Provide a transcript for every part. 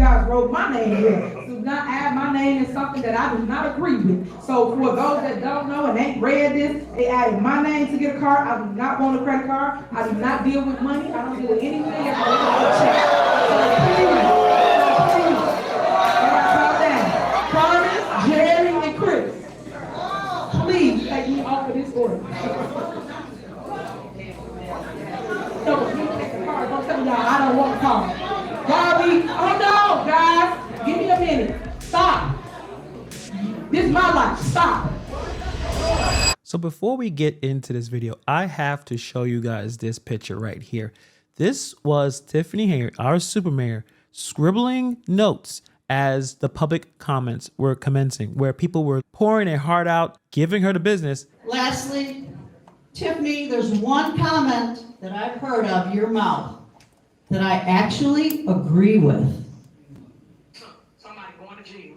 guys wrote my name here. Do not add my name in something that I do not agree with. So for those that don't know and ain't read this, they added my name to get a card. I do not want a credit card. I do not deal with money. I don't deal with anything that's a check. So please, calm down. Carmen, Jerry, and Chris, please take me off of this order. No, you take the card. Don't tell me y'all I don't want the card. Bobby, hold on, guys. Give me a minute. Stop. This is my life. Stop. So before we get into this video, I have to show you guys this picture right here. This was Tiffany Henyard, our super mayor, scribbling notes as the public comments were commencing, where people were pouring their heart out, giving her the business. Lastly, Tiffany, there's one comment that I've heard of your mouth that I actually agree with. Somebody going to jail.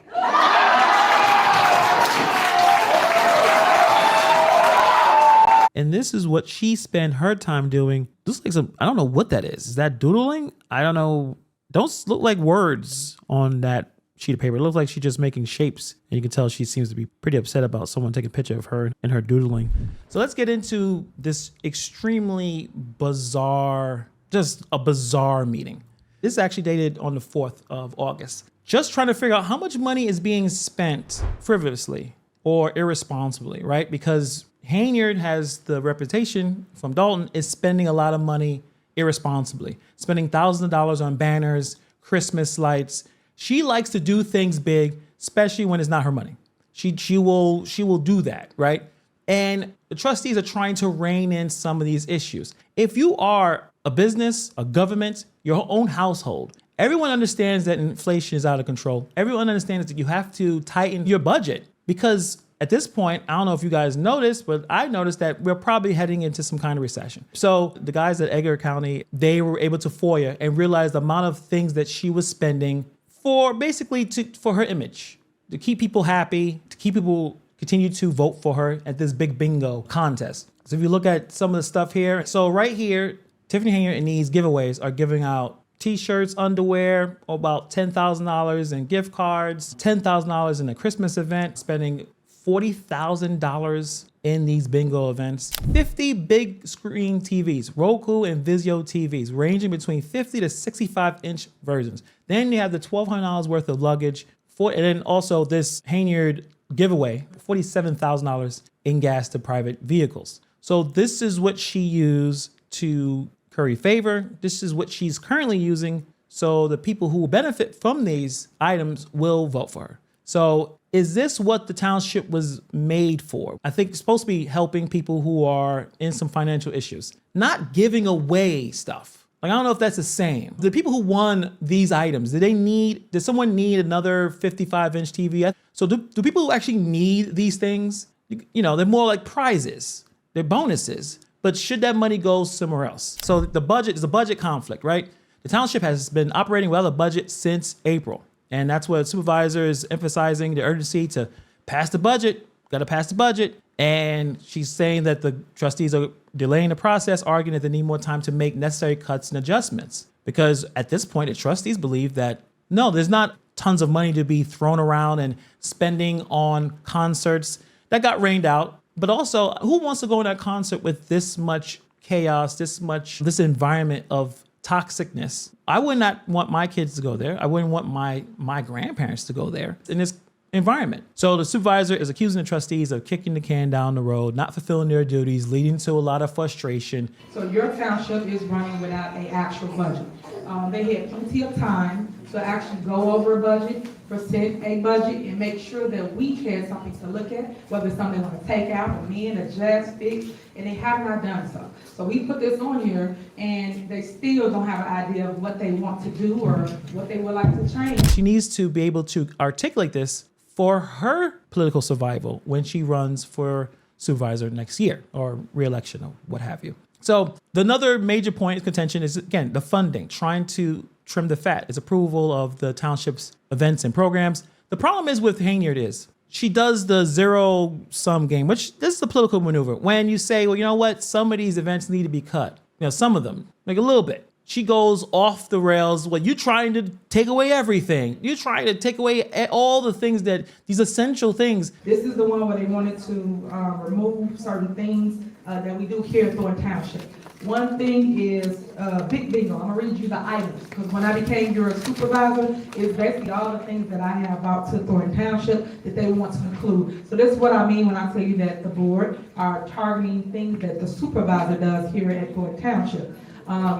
And this is what she spent her time doing. Looks like some, I don't know what that is. Is that doodling? I don't know. Don't look like words on that sheet of paper. It looks like she's just making shapes. And you can tell she seems to be pretty upset about someone taking a picture of her and her doodling. So let's get into this extremely bizarre, just a bizarre meeting. This is actually dated on the 4th of August. Just trying to figure out how much money is being spent frivolously or irresponsibly, right? Because Henyard has the reputation from Dalton is spending a lot of money irresponsibly, spending thousands of dollars on banners, Christmas lights. She likes to do things big, especially when it's not her money. She will do that, right? And the trustees are trying to rein in some of these issues. If you are a business, a government, your own household, everyone understands that inflation is out of control. Everyone understands that you have to tighten your budget because at this point, I don't know if you guys noticed, but I noticed that we're probably heading into some kind of recession. So the guys at Edgar County, they were able to FOIA and realize the amount of things that she was spending for basically for her image, to keep people happy, to keep people continue to vote for her at this big bingo contest. So if you look at some of the stuff here, so right here, Tiffany Henyard and these giveaways are giving out t-shirts, underwear, about $10,000 in gift cards, $10,000 in a Christmas event, spending $40,000 in these bingo events, 50 big screen TVs, Roku and Vizio TVs, ranging between 50 to 65-inch versions. Then you have the $1,200 worth of luggage, and then also this Henyard giveaway, $47,000 in gas to private vehicles. So this is what she used to curry favor. This is what she's currently using. So the people who will benefit from these items will vote for her. So is this what the township was made for? I think it's supposed to be helping people who are in some financial issues, not giving away stuff. Like, I don't know if that's the same. The people who won these items, did someone need another 55-inch TV? So do people who actually need these things, you know, they're more like prizes, they're bonuses, but should that money go somewhere else? So the budget is a budget conflict, right? The township has been operating without a budget since April. And that's what the supervisor is emphasizing, the urgency to pass the budget, got to pass the budget. And she's saying that the trustees are delaying the process, arguing that they need more time to make necessary cuts and adjustments. Because at this point, the trustees believe that, no, there's not tons of money to be thrown around and spending on concerts that got rained out. But also, who wants to go in that concert with this much chaos, this environment of toxicness? I would not want my kids to go there. I wouldn't want my grandparents to go there in this environment. So the supervisor is accusing the trustees of kicking the can down the road, not fulfilling their duties, leading to a lot of frustration. So your township is running without an actual budget. They had plenty of time to actually go over a budget, present a budget, and make sure that we had something to look at, whether it's something they want to take out, amend, adjust, fix, and they have not done so. So we put this on here, and they still don't have an idea of what they want to do or what they would like to change. She needs to be able to articulate this for her political survival when she runs for supervisor next year or re-election or what have you. So another major point of contention is, again, the funding, trying to trim the fat, is approval of the township's events and programs. The problem is with Henyard is she does the zero-sum game, which this is a political maneuver. When you say, well, you know what, some of these events need to be cut, you know, some of them, like a little bit. she goes off the rails. Well, you're trying to take away everything. You're trying to take away all the things these essential things. This is the one where they wanted to remove certain things that we do here at Thornton Township. One thing is big bingo. I'm gonna read you the items, because when I became your supervisor, it's basically all the things that I have out to Thornton Township that they want to include. So this is what I mean when I tell you that the board are targeting things that the supervisor does here at Thornton Township.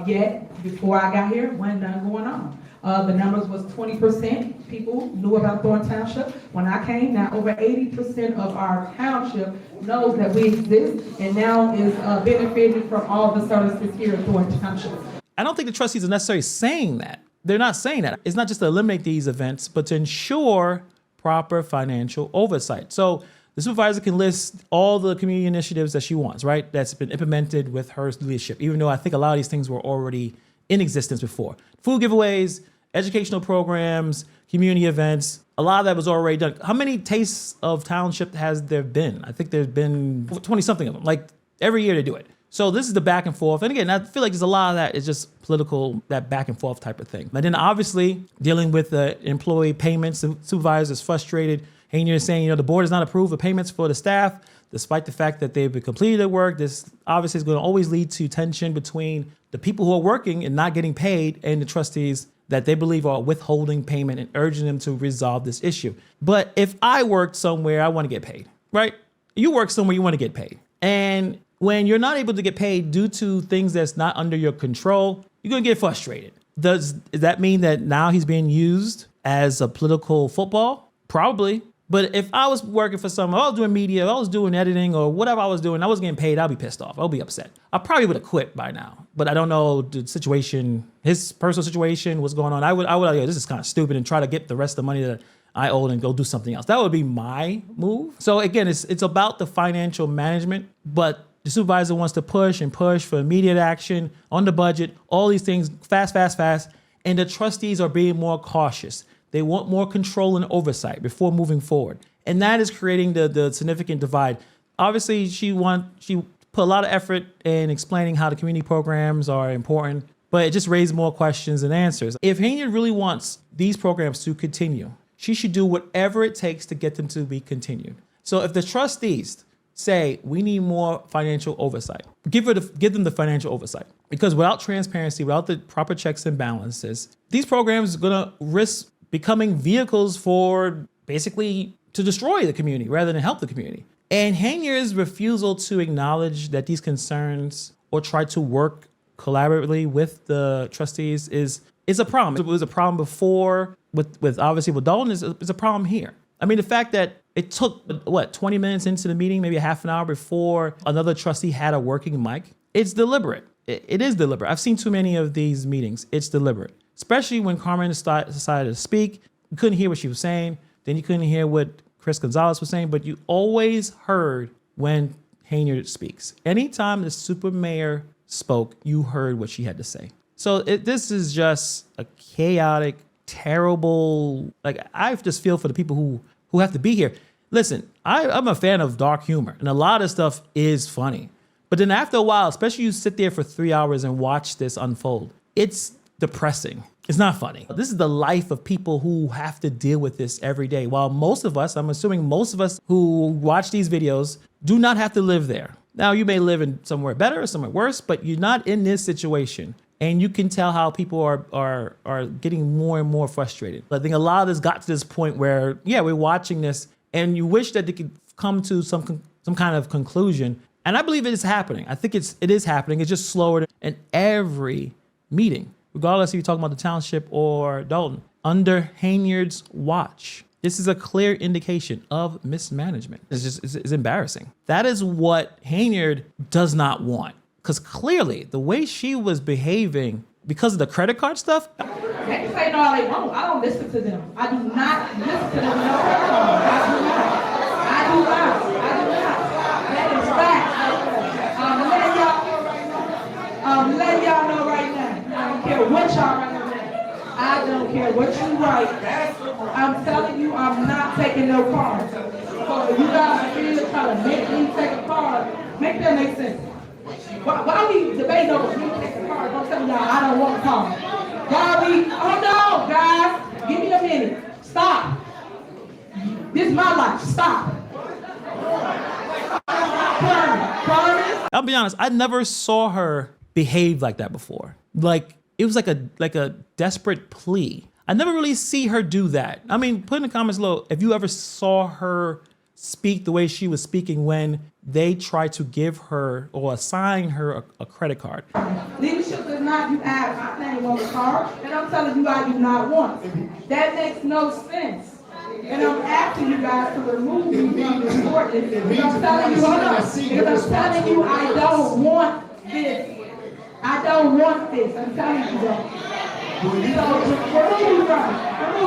Yet, before I got here, wasn't none going on. The numbers was 20% people knew about Thornton Township. When I came, now over 80% of our township knows that we exist and now is benefiting from all the services here at Thornton Township. I don't think the trustees are necessarily saying that. They're not saying that. It's not just to eliminate these events, but to ensure proper financial oversight. So the supervisor can list all the community initiatives that she wants, right? That's been implemented with her leadership, even though I think a lot of these things were already in existence before. Food giveaways, educational programs, community events, a lot of that was already done. How many tastes of township has there been? I think there's been 20 something of them. Like every year they do it. So this is the back and forth. And again, I feel like there's a lot of that is just political, that back and forth type of thing. And then obviously dealing with the employee payments, the supervisor is frustrated. Henyard is saying, the board has not approved the payments for the staff, despite the fact that they've completed their work. This obviously is going to always lead to tension between the people who are working and not getting paid and the trustees that they believe are withholding payment and urging them to resolve this issue. But if I worked somewhere, I want to get paid, right? You work somewhere, you want to get paid. And when you're not able to get paid due to things that's not under your control, you're going to get frustrated. Does that mean that now he's being used as a political football? Probably. But if I was working for someone, I was doing media, I was doing editing or whatever I was doing, I was getting paid, I'll be pissed off. I'll be upset. I probably would have quit by now, but I don't know the situation, his personal situation, what's going on. I would, this is kind of stupid, and try to get the rest of the money that I owed and go do something else. That would be my move. So again, it's about the financial management, but the supervisor wants to push for immediate action on the budget, all these things fast. And the trustees are being more cautious. They want more control and oversight before moving forward. And that is creating the significant divide. Obviously, she put a lot of effort in explaining how the community programs are important, but it just raised more questions than answers. If Henyard really wants these programs to continue, she should do whatever it takes to get them to be continued. So if the trustees say we need more financial oversight, give them the financial oversight. Because without transparency, without the proper checks and balances, these programs are gonna risk becoming vehicles for basically to destroy the community rather than help the community. And Henyard's refusal to acknowledge that these concerns or try to work collaboratively with the trustees is a problem. It was a problem before with obviously with Dalton, is a problem here. I mean, the fact that it took 20 minutes into the meeting, maybe a half an hour before another trustee had a working mic. It's deliberate. It is deliberate. I've seen too many of these meetings. It's deliberate. Especially when Carmen decided to speak, you couldn't hear what she was saying. Then you couldn't hear what Chris Gonzalez was saying, but you always heard when Henyard speaks. Anytime the super mayor spoke, you heard what she had to say. So this is just a chaotic, terrible, I just feel for the people who have to be here. Listen, I'm a fan of dark humor, and a lot of stuff is funny. But then after a while, especially you sit there for 3 hours and watch this unfold, it's depressing. It's not funny. This is the life of people who have to deal with this every day. While most of us, I'm assuming most of us who watch these videos do not have to live there. Now, you may live in somewhere better or somewhere worse, but you're not in this situation. And you can tell how people are getting more and more frustrated. I think a lot of this got to this point where, we're watching this and you wish that they could come to some kind of conclusion. And I believe it is happening. I think it is happening. It's just slower in every meeting, regardless if you're talking about the township or Dalton. Under Henyard's watch, this is a clear indication of mismanagement. It's embarrassing. That is what Henyard does not want. Because clearly, the way she was behaving, because of the credit card stuff. They can say no all they want. I don't listen to them. I do not listen to them. No, I do not. That is fact. I'm letting y'all know right now. I don't care what y'all write. I don't care what you write. I'm telling you, I'm not taking no cards. So you guys are here trying to make me take a card. Make that make sense. Why we debating over me taking the car? Don't tell y'all I don't want the car. Oh no, guys, give me a minute. Stop. This is my life. Stop. I'll be honest, I never saw her behave like that before. Like, it was like a desperate plea. I never really see her do that. I mean, put in the comments below if you ever saw her speak the way she was speaking when they tried to give her or assign her a credit card. Leadership does not, you add my name on the card, and I'm telling you I do not want it. That makes no sense. And I'm asking you guys to remove me from this ordinance. And I'm telling you, hold on. Because I'm telling you I don't want this. I don't want this. I'm telling you that. So remove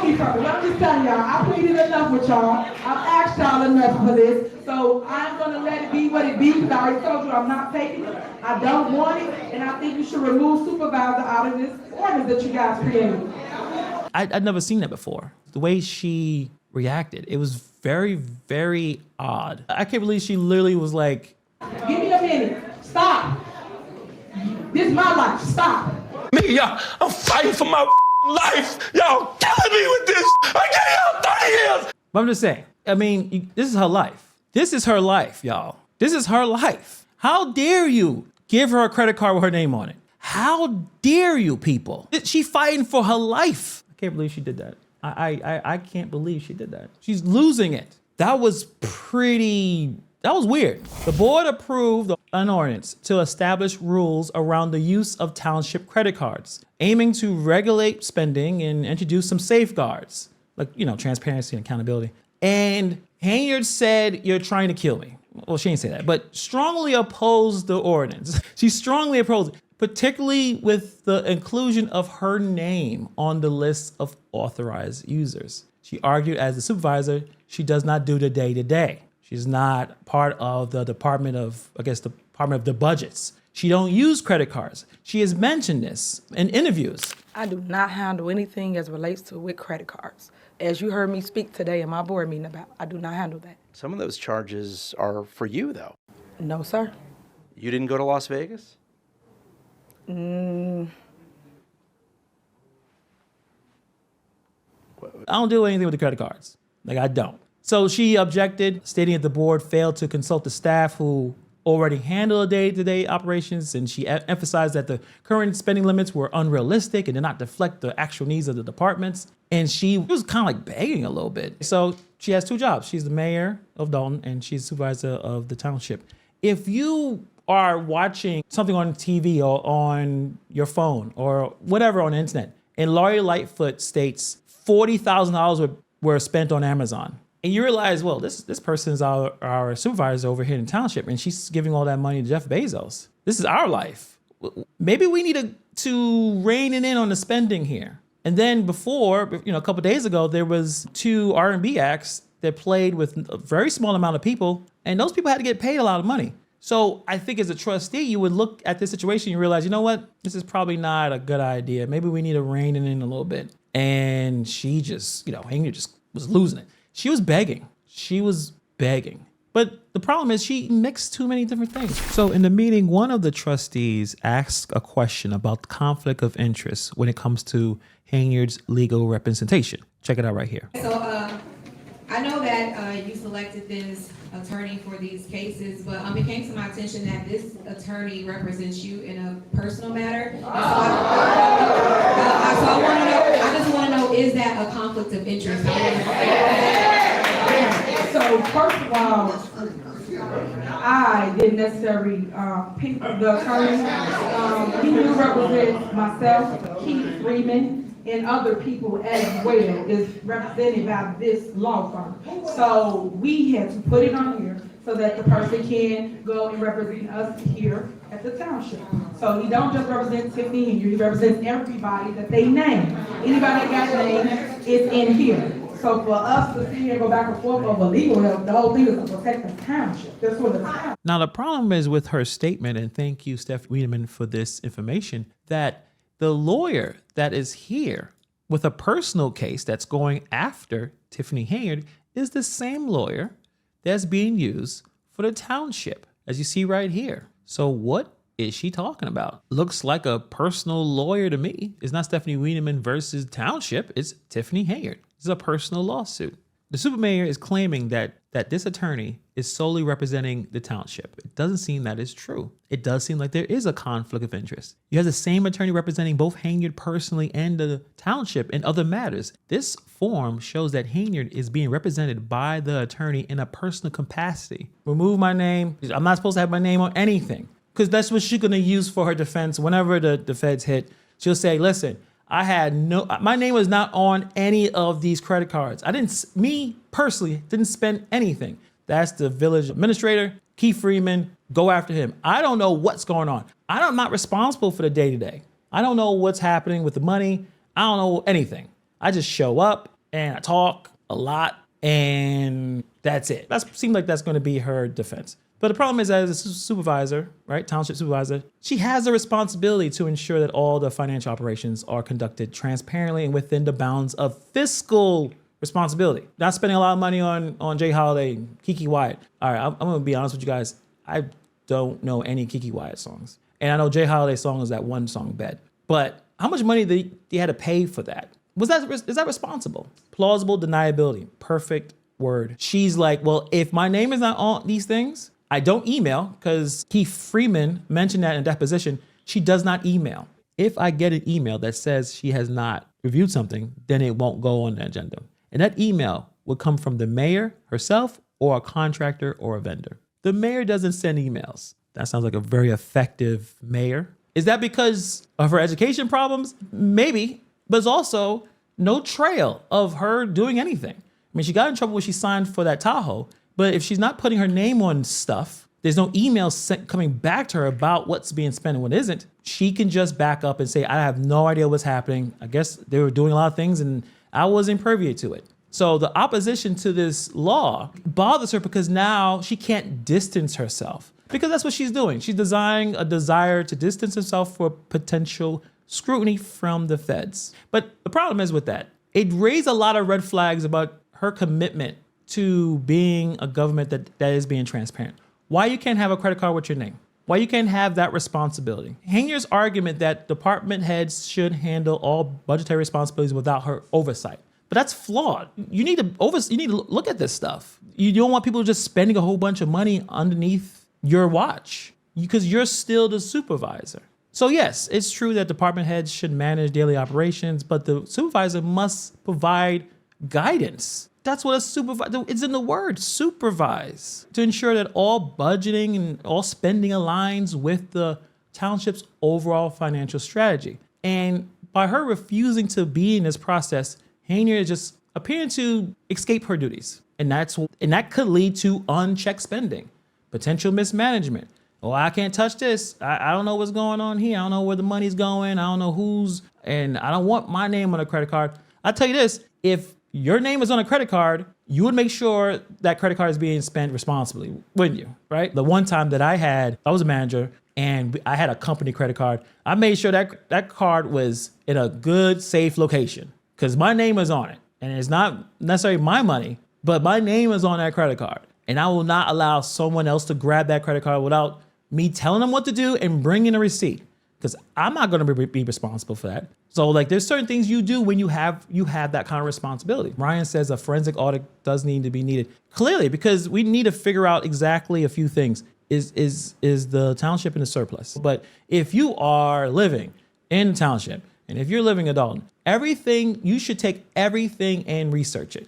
me from it. I'm just telling y'all, I pleaded enough with y'all. I've asked y'all enough for this. So I'm gonna let it be what it be, because I already told you I'm not taking it. I don't want it, and I think you should remove supervisor out of this ordinance that you guys created. I'd never seen that before. The way she reacted, it was very, very odd. I can't believe she literally was like, give me a minute. Stop. This is my life. Stop. Me, y'all, I'm fighting for my life. Y'all killing me with this. I gave y'all 30 years. but I'm just saying, I mean, this is her life. This is her life, y'all. This is her life. How dare you give her a credit card with her name on it? How dare you, people? She fighting for her life. I can't believe she did that. I can't believe she did that. She's losing it. That was weird. The board approved an ordinance to establish rules around the use of township credit cards, aiming to regulate spending and introduce some safeguards, like, transparency and accountability. And Henyard said, "You're trying to kill me." Well, she didn't say that, but strongly opposed the ordinance. She strongly opposed it, particularly with the inclusion of her name on the list of authorized users. She argued as the supervisor, she does not do the day-to-day. She's not part of the Department of the Budgets. She don't use credit cards. She has mentioned this in interviews. I do not handle anything as relates to with credit cards. As you heard me speak today in my board meeting about, I do not handle that. Some of those charges are for you, though. No, sir. You didn't go to Las Vegas? I don't do anything with the credit cards. Like, I don't. So she objected, stating that the board failed to consult the staff who already handle day-to-day operations, and she emphasized that the current spending limits were unrealistic and did not reflect the actual needs of the departments. And she was kind of like begging a little bit. So she has two jobs. She's the mayor of Dalton, and she's supervisor of the township. If you are watching something on TV or on your phone or whatever on the internet, and Lori Lightfoot states $40,000 were spent on Amazon, and you realize, well, this person is our supervisor over here in the township, and she's giving all that money to Jeff Bezos. This is our life. Maybe we need to rein it in on the spending here. And then before, a couple of days ago, there was 2 R&B acts that played with a very small amount of people, and those people had to get paid a lot of money. So I think as a trustee, you would look at this situation and realize, you know what? This is probably not a good idea. Maybe we need to rein it in a little bit. And she just, Henyard just was losing it. She was begging. But the problem is she mixed too many different things. So in the meeting, one of the trustees asked a question about conflict of interest when it comes to Henyard's legal representation. Check it out right here. So I know that you selected this attorney for these cases, but it came to my attention that this attorney represents you in a personal matter. And so I just want to know, is that a conflict of interest? So first of all, I didn't necessarily pick the attorney. He do represent myself, Keith Freeman, and other people as well is represented by this law firm. So we had to put it on here so that the person can go and represent us here at the township. So he don't just represent Tiffany Henyard, he represents everybody that they name. Anybody that got named is in here. So for us to sit here and go back and forth over legal help, the whole thing is to protect the township. That's what the township. Now, the problem is with her statement, and thank you, Steph Wiedemann, for this information, that the lawyer that is here with a personal case that's going after Tiffany Henyard is the same lawyer that's being used for the township, as you see right here. So what is she talking about? Looks like a personal lawyer to me. It's not Stephanie Wieneman versus Township. It's Tiffany Henyard. This is a personal lawsuit. The supermayor is claiming that this attorney is solely representing the township. It doesn't seem that is true. It does seem like there is a conflict of interest. You have the same attorney representing both Henyard personally and the township in other matters. This form shows that Henyard is being represented by the attorney in a personal capacity. Remove my name. I'm not supposed to have my name on anything, because that's what she's going to use for her defense. Whenever the feds hit, she'll say, listen, my name was not on any of these credit cards. Me personally didn't spend anything. That's the village administrator, Keith Freeman, go after him. I don't know what's going on. I'm not responsible for the day-to-day. I don't know what's happening with the money. I don't know anything. I just show up and I talk a lot and that's it. That seems like that's going to be her defense. But the problem is, as a supervisor, right, township supervisor, she has a responsibility to ensure that all the financial operations are conducted transparently and within the bounds of fiscal responsibility. Not spending a lot of money on Jay Holiday and Kiki Wyatt. All right, I'm going to be honest with you guys. I don't know any Kiki Wyatt songs. And I know Jay Holiday's song is that one song, Bed. But how much money did he had to pay for that? Is that responsible? Plausible deniability. Perfect word. She's like, well, if my name is not on these things, I don't email, because Keith Freeman mentioned that in deposition. She does not email. If I get an email that says she has not reviewed something, then it won't go on the agenda. And that email would come from the mayor herself or a contractor or a vendor. The mayor doesn't send emails. That sounds like a very effective mayor. Is that because of her education problems? Maybe, but it's also no trail of her doing anything. I mean, she got in trouble when she signed for that Tahoe. But if she's not putting her name on stuff, there's no emails coming back to her about what's being spent and what isn't. She can just back up and say, I have no idea what's happening. I guess they were doing a lot of things and I wasn't privy to it. So the opposition to this law bothers her because now she can't distance herself, because that's what she's doing. She's designing a desire to distance herself for potential scrutiny from the feds. But the problem is with that, it raised a lot of red flags about her commitment to being a government that is being transparent. Why you can't have a credit card with your name? Why you can't have that responsibility? Henyard's argument that department heads should handle all budgetary responsibilities without her oversight. But that's flawed. You need to look at this stuff. You don't want people just spending a whole bunch of money underneath your watch, because you're still the supervisor. So yes, it's true that department heads should manage daily operations, but the supervisor must provide guidance. That's what a supervisor, it's in the word, supervise, to ensure that all budgeting and all spending aligns with the township's overall financial strategy. And by her refusing to be in this process, Henyard is just appearing to escape her duties. And that could lead to unchecked spending, potential mismanagement. Oh, I can't touch this. I don't know what's going on here. I don't know where the money's going. I don't know and I don't want my name on a credit card. I'll tell you this, if your name is on a credit card, you would make sure that credit card is being spent responsibly, wouldn't you? Right? The one time that I was a manager and I had a company credit card, I made sure that card was in a good, safe location, because my name is on it. And it's not necessarily my money, but my name is on that credit card. And I will not allow someone else to grab that credit card without me telling them what to do and bringing a receipt, because I'm not going to be responsible for that. So like, there's certain things you do when you have that kind of responsibility. Ryan says a forensic audit does need to be needed. Clearly, because we need to figure out exactly a few things. Is the township in a surplus? But if you are living in the township, and if you're living in Dalton, you should take everything and research it.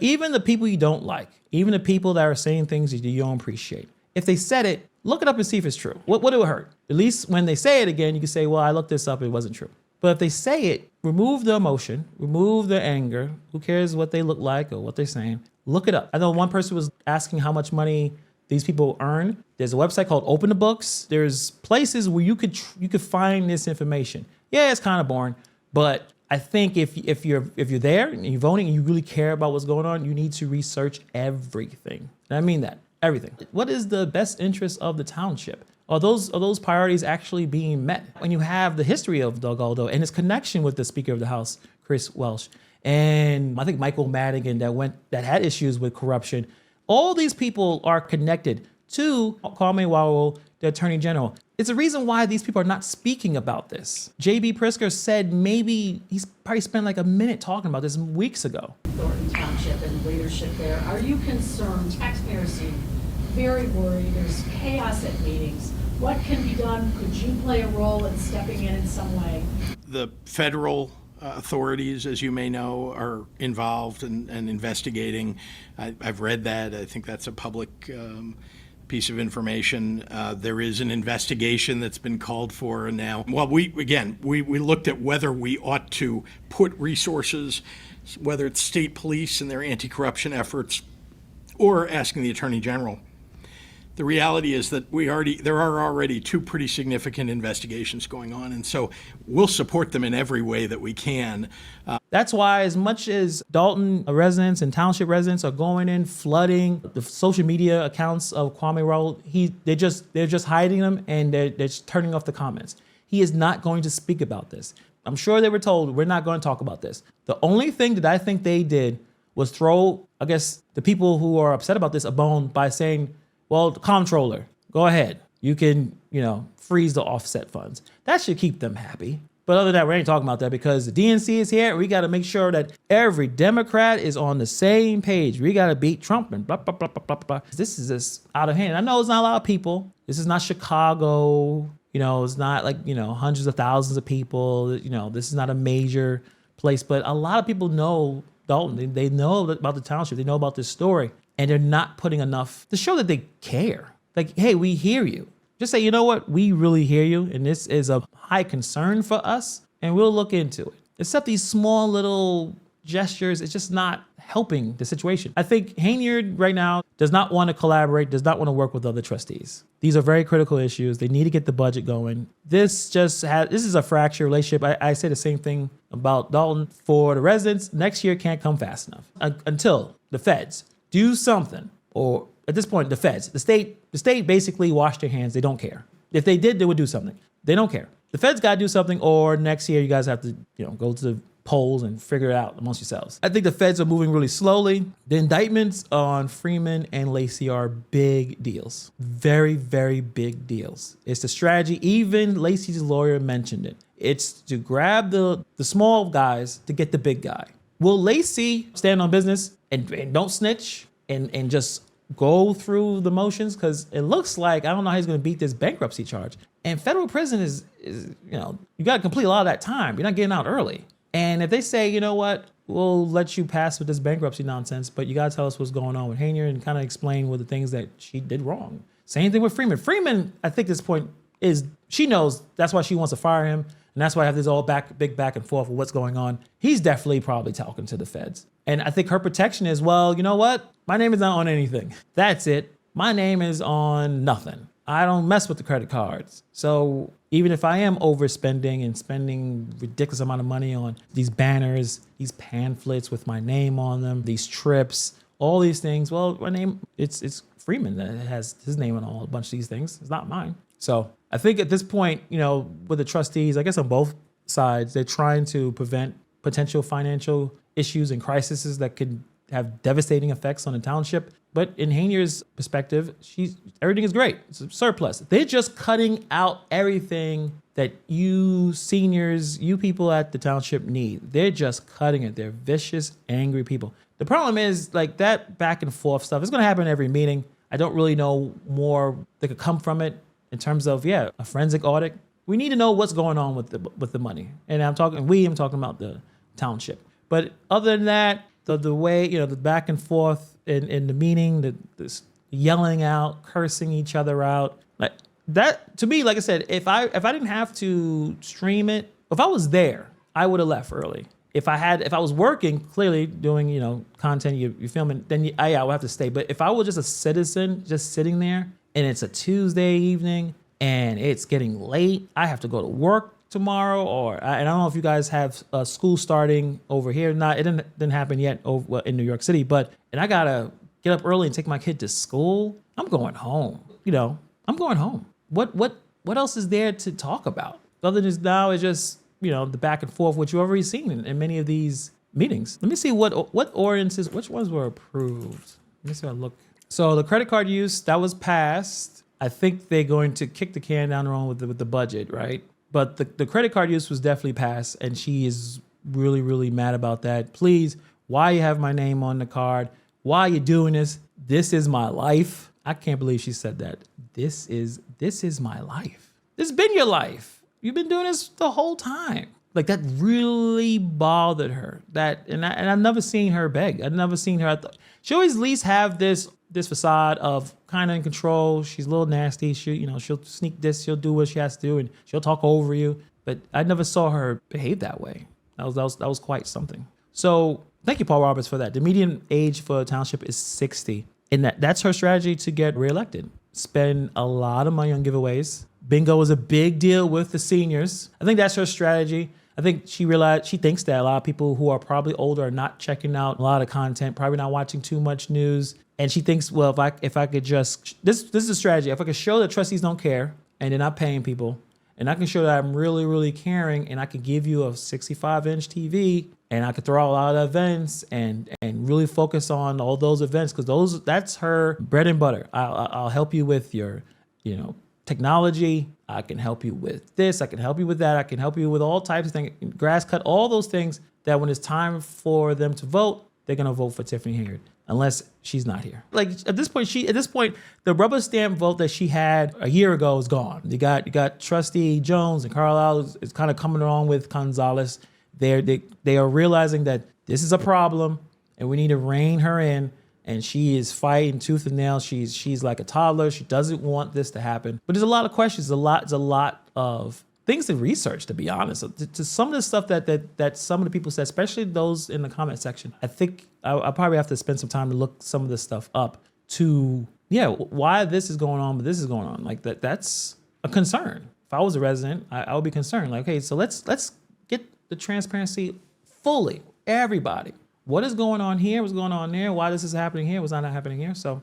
Even the people you don't like, even the people that are saying things that you don't appreciate. If they said it, look it up and see if it's true. What would it hurt? At least when they say it again, you can say, well, I looked this up, it wasn't true. But if they say it, remove the emotion, remove the anger. Who cares what they look like or what they're saying? Look it up. I know one person was asking how much money these people earn. There's a website called Open the Books. There's places where you could find this information. Yeah, it's kind of boring, but I think if you're there and you're voting and you really care about what's going on, you need to research everything. And I mean that, everything. What is the best interest of the township? Are those priorities actually being met? When you have the history of Doug Aldo and his connection with the Speaker of the House, Chris Welsh, and I think Michael Madigan that had issues with corruption, all these people are connected to Kwame Wawel, the Attorney General. It's a reason why these people are not speaking about this. J.B. Prisker said maybe he's probably spent like a minute talking about this weeks ago. Thornton Township and leadership there, are you concerned? Taxpayers seem very worried. There's chaos at meetings. What can be done? Could you play a role in stepping in some way? The federal authorities, as you may know, are involved and investigating. I've read that. I think that's a public piece of information. There is an investigation that's been called for now. Well, we looked at whether we ought to put resources, whether it's state police and their anti-corruption efforts, or asking the Attorney General. The reality is that there are already two pretty significant investigations going on, and so we'll support them in every way that we can. That's why, as much as Dalton residents and township residents are going in, flooding the social media accounts of Kwame Raoul, they're just hiding them, and they're just turning off the comments. He is not going to speak about this. I'm sure they were told, we're not going to talk about this. The only thing that I think they did was throw, I guess, the people who are upset about this a bone by saying, well, the comptroller, go ahead. You can, freeze the offset funds. That should keep them happy. But other than that, we ain't talking about that because the DNC is here. We got to make sure that every Democrat is on the same page. We got to beat Trump and blah, blah, blah, blah, blah, blah. This is just out of hand. I know it's not a lot of people. This is not Chicago. It's not like, hundreds of thousands of people. This is not a major place. But a lot of people know Dalton. They know about the township. They know about this story. And they're not putting enough to show that they care. Like, hey, we hear you. Just say, you know what? We really hear you. And this is a high concern for us. And we'll look into it. Except these small little gestures, it's just not helping the situation. I think Henyard right now does not want to collaborate, does not want to work with other trustees. These are very critical issues. They need to get the budget going. This is a fractured relationship. I say the same thing about Dalton. For the residents, next year can't come fast enough until the feds do something, or at this point, the feds, the state basically washed their hands. They don't care. If they did, they would do something. They don't care. The feds got to do something, or next year you guys have to, go to the polls and figure it out amongst yourselves. I think the feds are moving really slowly. The indictments on Freeman and Lacey are big deals. Very, very big deals. It's the strategy. Even Lacey's lawyer mentioned it. It's to grab the small guys to get the big guy. Will Lacey stand on business and don't snitch and just go through the motions? Because it looks like, I don't know how he's going to beat this bankruptcy charge. And federal prison is you got to complete a lot of that time. You're not getting out early. And if they say, you know what, we'll let you pass with this bankruptcy nonsense, but you got to tell us what's going on with Henyard and kind of explain what the things that she did wrong. Same thing with Freeman. Freeman, I think this point is, she knows that's why she wants to fire him. And that's why I have this all big back and forth with what's going on. He's definitely probably talking to the feds. And I think her protection is, well, you know what? My name is not on anything. That's it. My name is on nothing. I don't mess with the credit cards. So even if I am overspending and spending ridiculous amount of money on these banners, these pamphlets with my name on them, these trips, all these things, well, my name, it's Freeman that has his name on a bunch of these things. It's not mine. So I think at this point, with the trustees, I guess on both sides, they're trying to prevent potential financial issues and crises that could have devastating effects on the township. But in Henyard's perspective, everything is great. It's a surplus. They're just cutting out everything that you seniors, you people at the township need. They're just cutting it. They're vicious, angry people. The problem is, like, that back and forth stuff is going to happen in every meeting. I don't really know more that could come from it in terms of, a forensic audit. We need to know what's going on with the money. And I'm talking about the township. But other than that, the way, the back and forth in the meeting, the yelling out, cursing each other out, like that, to me, like I said, if I didn't have to stream it, if I was there, I would have left early. If I was working, clearly doing, content, you're filming, then I would have to stay. But if I was just a citizen, just sitting there, and it's a Tuesday evening, and it's getting late, I have to go to work tomorrow, and I don't know if you guys have school starting over here. It didn't happen yet in New York City, and I gotta get up early and take my kid to school. I'm going home. I'm going home. What else is there to talk about? Other than now, it's just the back and forth, which you've already seen in many of these meetings. Let me see what ordinances, which ones were approved. Let me see if I look So the credit card use, that was passed. I think they're going to kick the can down the road with the budget, right? But the credit card use was definitely passed, and she is really, really mad about that. Please, why you have my name on the card? Why are you doing this? This is my life. I can't believe she said that. This is my life. This has been your life. You've been doing this the whole time. Like, that really bothered her. And I've never seen her beg. I've never seen her. She always at least have this facade of kind of in control. She's a little nasty. She'll sneak this. She'll do what she has to do, and she'll talk over you. But I never saw her behave that way. That was quite something. So thank you, Paul Roberts, for that. The median age for a township is 60, and that's her strategy to get reelected. Spend a lot of money on giveaways. Bingo is a big deal with the seniors. I think that's her strategy. I think she thinks that a lot of people who are probably older are not checking out a lot of content, probably not watching too much news. And she thinks, well, if I could just, this is a strategy. If I could show that trustees don't care and they're not paying people, and I can show that I'm really, really caring, and I can give you a 65-inch TV, and I could throw out a lot of events and really focus on all those events, because that's her bread and butter. I'll help you with your, technology. I can help you with this. I can help you with that. I can help you with all types of things. Grass cut, all those things that when it's time for them to vote, they're going to vote for Tiffany Henyard, unless she's not here. Like, at this point, the rubber stamp vote that she had a year ago is gone. You got Trustee Jones and Carlisle is kind of coming along with Gonzalez. They are realizing that this is a problem and we need to rein her in. And she is fighting tooth and nail. She's like a toddler. She doesn't want this to happen. But there's a lot of questions. There's a lot of things to research, to be honest. To some of the stuff that some of the people said, especially those in the comment section, I think I'll probably have to spend some time to look some of this stuff up to, why this is going on, but this is going on. Like, that's a concern. If I was a resident, I would be concerned. Like, okay, so let's get the transparency fully, everybody. What is going on here? What's going on there? Why this is happening here? What's not happening here? So